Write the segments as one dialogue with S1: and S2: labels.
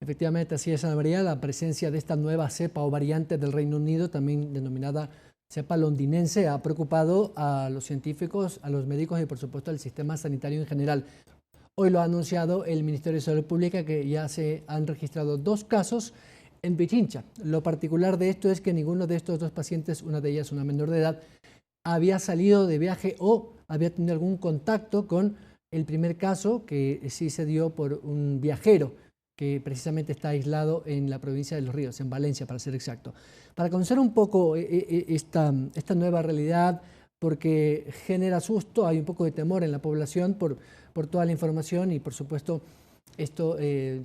S1: Efectivamente, así es, Ana María, la presencia de esta nueva cepa o variante del Reino Unido, también denominada cepa londinense, ha preocupado a los científicos, a los médicos y por supuesto al sistema sanitario en general. Hoy lo ha anunciado el Ministerio de Salud Pública que ya se han registrado 2 casos en Pichincha. Lo particular de esto es que ninguno de estos 2 pacientes, una de ellas una menor de edad, había salido de viaje o había tenido algún contacto con el primer caso que sí se dio por un viajero que precisamente está aislado en la provincia de Los Ríos, en Valencia para ser exacto. Para conocer un poco esta nueva realidad, porque genera susto, hay un poco de temor en la población por toda la información y por supuesto esto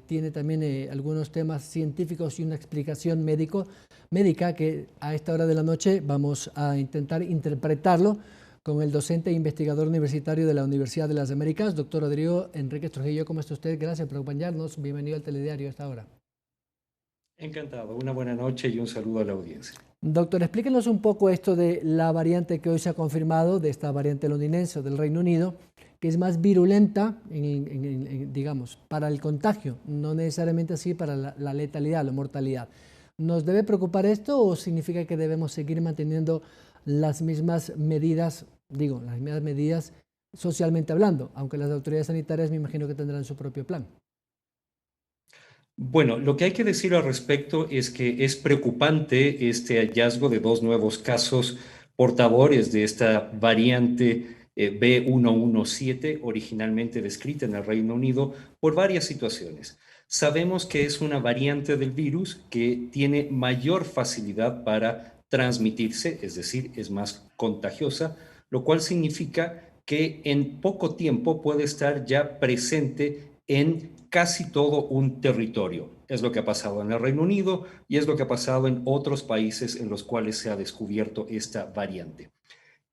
S1: tiene también algunos temas científicos y una explicación médica que a esta hora de la noche vamos a intentar interpretarlo con el docente e investigador universitario de la Universidad de las Américas, doctor Rodrigo Enrique Trujillo. ¿Cómo está usted? Gracias por acompañarnos. Bienvenido al Telediario a esta hora.
S2: Encantado, una buena noche y un saludo a la audiencia.
S1: Doctor, explíquenos un poco esto de la variante que hoy se ha confirmado, de esta variante londinense del Reino Unido, que es más virulenta, digamos, para el contagio, no necesariamente así para la letalidad, la mortalidad. ¿Nos debe preocupar esto o significa que debemos seguir manteniendo las mismas medidas, digo, las mismas medidas socialmente hablando, aunque las autoridades sanitarias me imagino que tendrán su propio plan?
S2: Bueno, lo que hay que decir al respecto es que es preocupante este hallazgo de dos nuevos casos portadores de esta variante B117, originalmente descrita en el Reino Unido, por varias situaciones. Sabemos que es una variante del virus que tiene mayor facilidad para transmitirse, es decir, es más contagiosa, lo cual significa que en poco tiempo puede estar ya presente en casi todo un territorio. Es lo que ha pasado en el Reino Unido y es lo que ha pasado en otros países en los cuales se ha descubierto esta variante.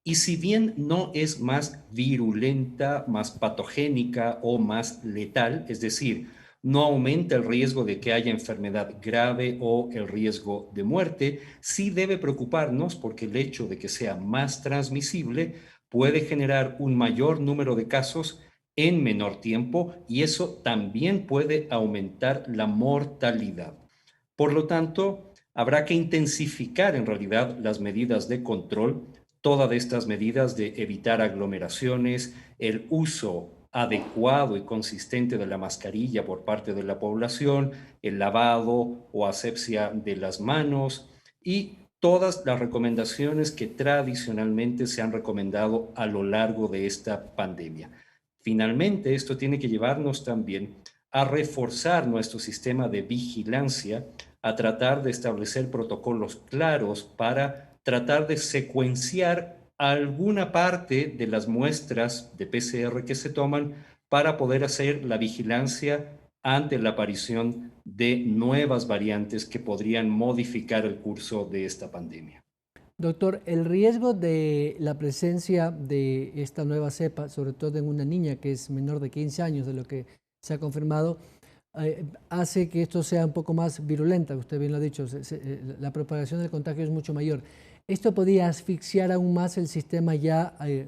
S2: Y si bien no es más virulenta, más patogénica o más letal, es decir, no aumenta el riesgo de que haya enfermedad grave o el riesgo de muerte, sí debe preocuparnos porque el hecho de que sea más transmisible puede generar un mayor número de casos en menor tiempo y eso también puede aumentar la mortalidad. Por lo tanto, habrá que intensificar en realidad las medidas de control, todas estas medidas de evitar aglomeraciones, el uso adecuado y consistente de la mascarilla por parte de la población, el lavado o asepsia de las manos y todas las recomendaciones que tradicionalmente se han recomendado a lo largo de esta pandemia. Finalmente, esto tiene que llevarnos también a reforzar nuestro sistema de vigilancia, a tratar de establecer protocolos claros para tratar de secuenciar alguna parte de las muestras de PCR que se toman para poder hacer la vigilancia ante la aparición de nuevas variantes que podrían modificar el curso de esta pandemia.
S1: Doctor, el riesgo de la presencia de esta nueva cepa, sobre todo en una niña que es menor de 15 años, de lo que se ha confirmado, hace que esto sea un poco más virulenta. Usted bien lo ha dicho, la propagación del contagio es mucho mayor. Esto podría asfixiar aún más el sistema ya eh,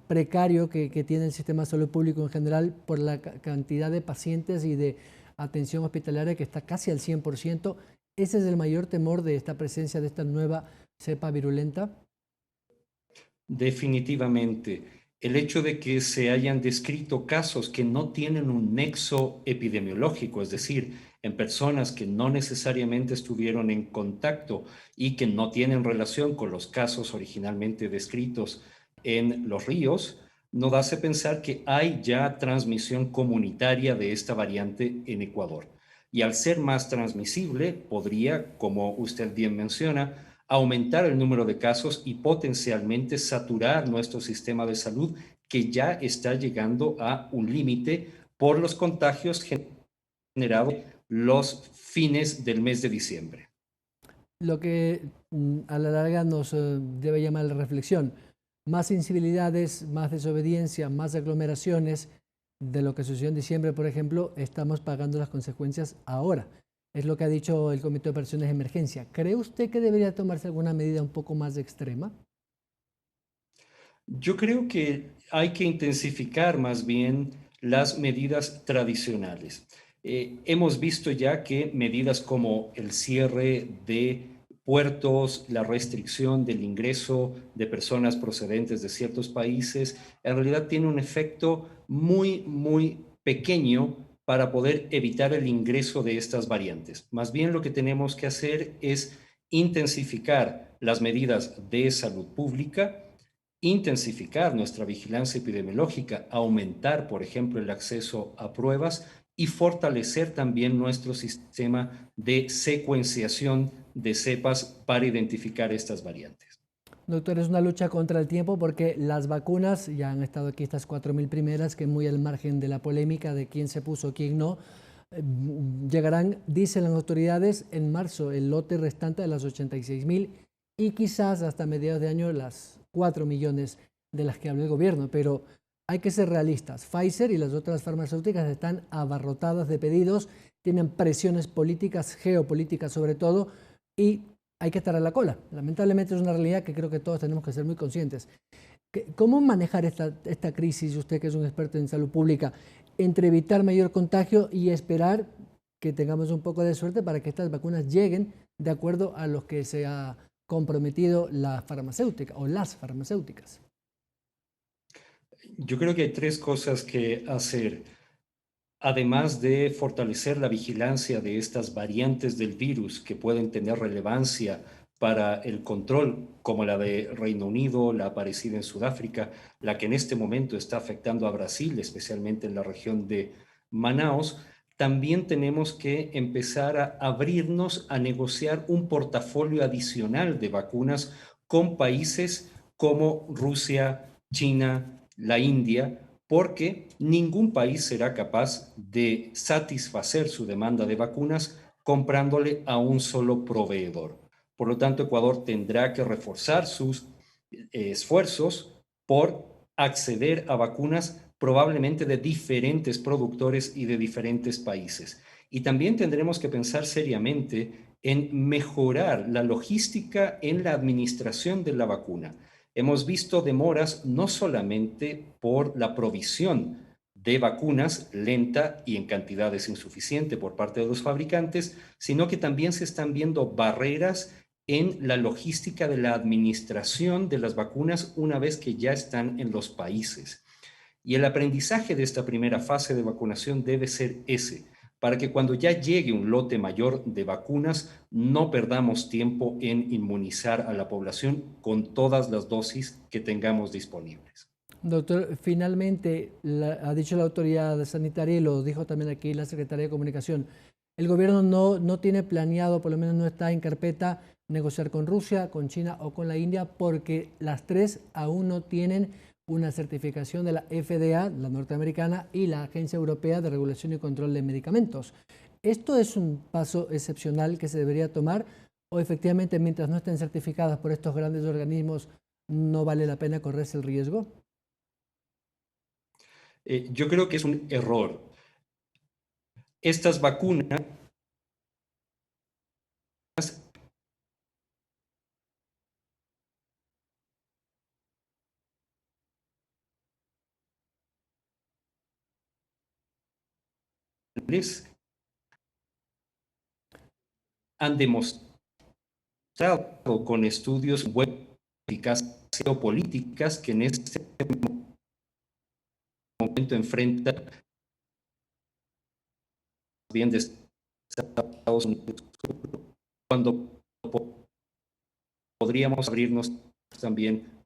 S1: precario que tiene el sistema de salud público en general por la cantidad de pacientes y de atención hospitalaria que está casi al 100%. Ese es el mayor temor de esta presencia de esta nueva cepa virulenta.
S2: Definitivamente, el hecho de que se hayan descrito casos que no tienen un nexo epidemiológico, es decir, en personas que no necesariamente estuvieron en contacto y que no tienen relación con los casos originalmente descritos en los ríos, nos hace pensar que hay ya transmisión comunitaria de esta variante en Ecuador. Y al ser más transmisible, podría, como usted bien menciona, aumentar el número de casos y potencialmente saturar nuestro sistema de salud que ya está llegando a un límite por los contagios generados los fines del mes de diciembre.
S1: Lo que a la larga nos debe llamar a la reflexión. Más sensibilidades, más desobediencia, más aglomeraciones de lo que sucedió en diciembre, por ejemplo, estamos pagando las consecuencias ahora. Es lo que ha dicho el Comité de Operaciones de Emergencia. ¿Cree usted que debería tomarse alguna medida un poco más extrema?
S2: Yo creo que hay que intensificar más bien las medidas tradicionales. Hemos visto ya que medidas como el cierre de puertos, la restricción del ingreso de personas procedentes de ciertos países, en realidad tiene un efecto muy, muy pequeño para poder evitar el ingreso de estas variantes. Más bien lo que tenemos que hacer es intensificar las medidas de salud pública, intensificar nuestra vigilancia epidemiológica, aumentar, por ejemplo, el acceso a pruebas y fortalecer también nuestro sistema de secuenciación de cepas para identificar estas variantes.
S1: Doctor, es una lucha contra el tiempo porque las vacunas, ya han estado aquí estas 4.000 primeras, que muy al margen de la polémica de quién se puso, quién no, llegarán, dicen las autoridades, en marzo el lote restante de las 86.000 y quizás hasta mediados de año las 4 millones de las que habla el gobierno, pero hay que ser realistas. Pfizer y las otras farmacéuticas están abarrotadas de pedidos, tienen presiones políticas, geopolíticas sobre todo, y hay que estar a la cola. Lamentablemente es una realidad que creo que todos tenemos que ser muy conscientes. ¿Cómo manejar esta crisis, usted que es un experto en salud pública, entre evitar mayor contagio y esperar que tengamos un poco de suerte para que estas vacunas lleguen de acuerdo a los que se ha comprometido la farmacéutica o las farmacéuticas?
S2: Yo creo que hay tres cosas que hacer. Además de fortalecer la vigilancia de estas variantes del virus que pueden tener relevancia para el control, como la de Reino Unido, la aparecida en Sudáfrica, la que en este momento está afectando a Brasil, especialmente en la región de Manaos, también tenemos que empezar a abrirnos a negociar un portafolio adicional de vacunas con países como Rusia, China, la India, porque ningún país será capaz de satisfacer su demanda de vacunas comprándole a un solo proveedor. Por lo tanto, Ecuador tendrá que reforzar sus esfuerzos por acceder a vacunas probablemente de diferentes productores y de diferentes países. Y también tendremos que pensar seriamente en mejorar la logística en la administración de la vacuna. Hemos visto demoras no solamente por la provisión de vacunas lenta y en cantidades insuficientes por parte de los fabricantes, sino que también se están viendo barreras en la logística de la administración de las vacunas una vez que ya están en los países. Y el aprendizaje de esta primera fase de vacunación debe ser ese, para que cuando ya llegue un lote mayor de vacunas no perdamos tiempo en inmunizar a la población con todas las dosis que tengamos disponibles.
S1: Doctor, finalmente ha dicho la autoridad sanitaria y lo dijo también aquí la Secretaría de Comunicación, el gobierno no tiene planeado, por lo menos no está en carpeta, negociar con Rusia, con China o con la India porque las tres aún no tienen una certificación de la FDA, la norteamericana, y la Agencia Europea de Regulación y Control de Medicamentos. ¿Esto es un paso excepcional que se debería tomar o efectivamente mientras no estén certificadas por estos grandes organismos no vale la pena correrse el riesgo?
S2: Yo creo que es un error. Estas vacunas han demostrado con estudios eficaces geopolíticas que en este momento enfrenta bien de Estados Unidos, cuando podríamos abrirnos también.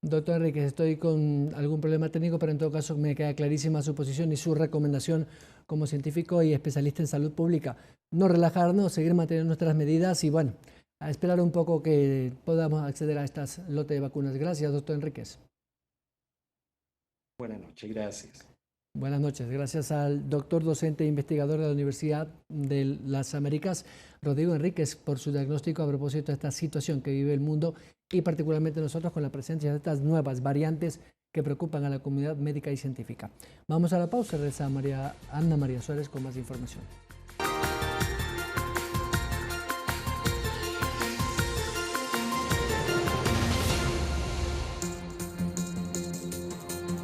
S1: Doctor Enríquez, estoy con algún problema técnico, pero en todo caso me queda clarísima su posición y su recomendación como científico y especialista en salud pública. No relajarnos, seguir manteniendo nuestras medidas y bueno, a esperar un poco que podamos acceder a estas lotes de vacunas. Gracias, doctor Enríquez.
S2: Buenas noches, gracias.
S1: Buenas noches. Gracias al doctor docente e investigador de la Universidad de las Américas, Rodrigo Enríquez, por su diagnóstico a propósito de esta situación que vive el mundo y particularmente nosotros con la presencia de estas nuevas variantes que preocupan a la comunidad médica y científica. Vamos a la pausa. Regresa Ana María Suárez con más información.